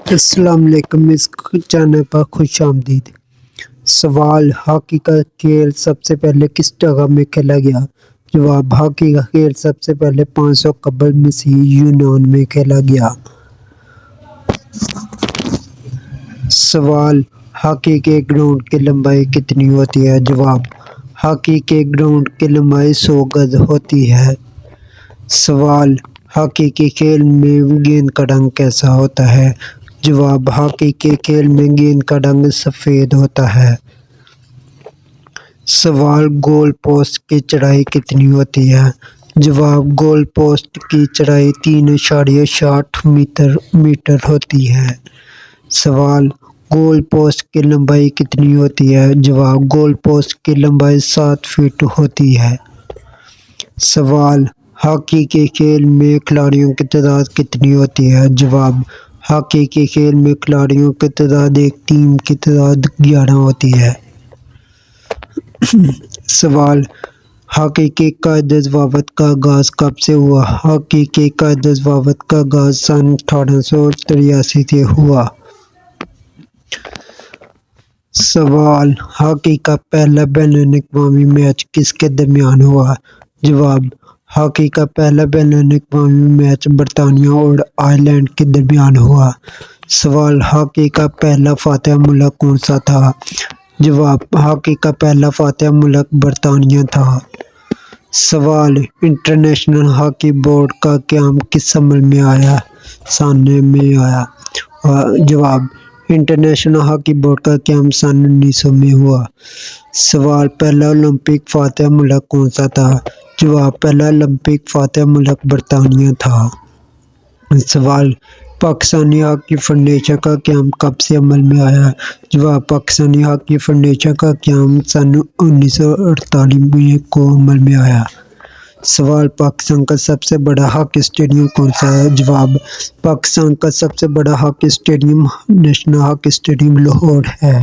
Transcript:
السلام علیکم، اس چینل پر خوش آمدید۔ سوال: ہاکی کا کھیل سب سے پہلے کس جگہ میں کھیلا گیا؟ جواب: ہاکی کا کھیل سب سے پہلے 500 قبل مسیح یونان میں کھیلا گیا۔ سوال: ہاکی کے گراؤنڈ کی لمبائی کتنی ہوتی ہے؟ جواب: ہاکی کے گراؤنڈ کی لمبائی 100 گز ہوتی ہے۔ سوال: ہاکی کے کھیل میں گیند کا رنگ کیسا ہوتا ہے؟ جواب: ہاکی کے کھیل میں گیند کا رنگ سفید ہوتا ہے۔ سوال: گول پوسٹ کی چوڑائی کتنی ہوتی ہے؟ جواب: گول پوسٹ کی چوڑائی 3.60 میٹر ہوتی ہے۔ سوال: گول پوسٹ کی لمبائی کتنی ہوتی ہے؟ جواب: گول پوسٹ کی لمبائی 7 فٹ ہوتی ہے۔ سوال: ہاکی کے کھیل میں کھلاڑیوں کی تعداد کتنی ہوتی ہے؟ جواب: ہاکی کے کھیل میں کھلاڑیوں کی تعداد ایک ٹیم کی تعداد 11 ہوتی ہے۔ سوال: ہاکی کے قاعدۂ ضوابط کا آغاز کب سے ہوا؟ ہاکی کے قاعدۂ ضوابط کا آغاز سن 1883 سے ہوا۔ سوال: ہاکی کا پہلا بین الاقوامی میچ کس کے درمیان ہوا؟ جواب: ہاکی کا پہلا بین الاقوامی میچ برطانیہ اور آئرلینڈ کے درمیان ہوا۔ سوال: ہاکی کا پہلا فاتح ملک کون سا تھا؟ جواب: ہاکی کا پہلا فاتح ملک برطانیہ تھا۔ سوال: انٹرنیشنل ہاکی بورڈ کا قیام کس عمل میں آیا؟ سن میں آیا۔ جواب: انٹرنیشنل ہاکی بورڈ کا قیام سن 1900 میں ہوا۔ سوال: پہلا اولمپک فاتح ملک کون سا تھا؟ جواب: پہلا اولمپک فاتح ملک برطانیہ تھا۔ سوال: پاکستانی ہاکی فیڈریشن کا قیام کب سے عمل میں آیا؟ جواب: پاکستانی ہاکی فیڈریشن کا قیام سن 1948 کو عمل میں آیا۔ سوال: پاکستان کا سب سے بڑا ہاکی اسٹیڈیم کون سا ہے؟ جواب: پاکستان کا سب سے بڑا hockey stadium national hockey stadium Lahore ہے۔